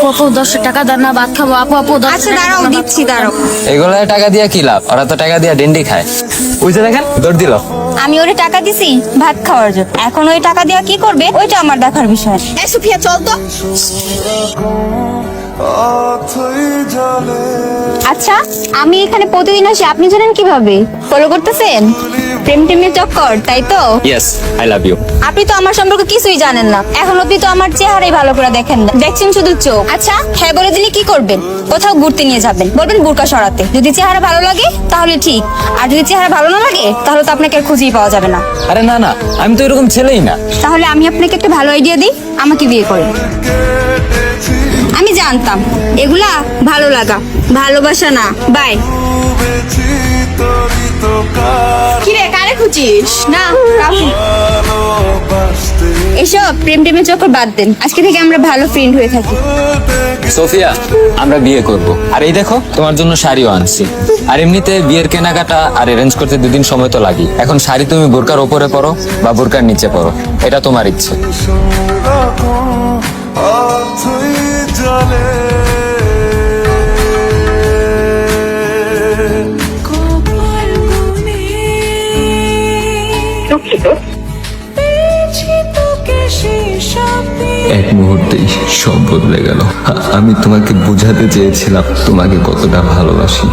আপু আপু 10 টাকা দেন না, ভাত খাবো। আপু আপু 10 আচ্ছা দাঁড়াও, দিচ্ছি দাঁড়াও। এগুলো টাকা দিয়ে কি লাভ? ওরা তো টাকা দিয়ে ডেন্ডি খায়। ওই যে দেখেন দৌড় দিল। আমি ওরে টাকা দিছি ভাত খাওয়ার জন্য, এখন ওই টাকা দেওয়া কি করবে ওইটা আমার দেখার বিষয়। এই সুফিয়া চল তো। আচ্ছা আমি এখানে প্রতিদিন আসি, আপনি জানেন কিভাবে? ফলো করতেছেন? প্রেম টেমের চক্কর, তাই তো? Yes, I love you. আপনি তো আমার সম্পর্কে কিছুই জানেন না, এখন অব্দি তো আমার চেহারাই ভালো করে দেখেন না, দেখছেন শুধু চোখ। আচ্ছা হ্যাঁ বলে দিলে কি করবেন? কোথাও ঘুরতে নিয়ে যাবেন, বলবেন বোরকা সরাতে। যদি চেহারা ভালো লাগে তাহলে ঠিক, আর যদি চেহারা ভালো না লাগে তাহলে তো আপনাকে আর খুঁজেই পাওয়া যাবে না। আরে না না, আমি তো এরকম ছেলেই না। তাহলে আমি আপনাকে একটা ভালো আইডিয়া দিই, আমাকে বিয়ে করেন। আমি জানতাম এগুলা ভালো লাগা, ভালোবাসা না। বাই। কিরে কারে খুঁজিস? না কাউকে। এসব প্রেম টেমের চক্কর বাদ দেন, আজকে থেকে আমরা ভালো ফ্রেন্ড হয়ে থাকি। সোফিয়া, আমরা বিয়ে করব। আর এই দেখো তোমার জন্য শাড়িও আনছি। আর এমনিতে বিয়ের কেনাকাটা আর অ্যারেঞ্জ করতে 2 দিন সময় তো লাগে। এখন শাড়ি তুমি বোরকার ওপরে পরো বা বোরকার নিচে পরো, এটা তোমার ইচ্ছে। এক মুহূর্তেই সব বদলে গেল। আমি তোমাকে বোঝাতে চেয়েছিলাম তোমাকে কতটা ভালোবাসি।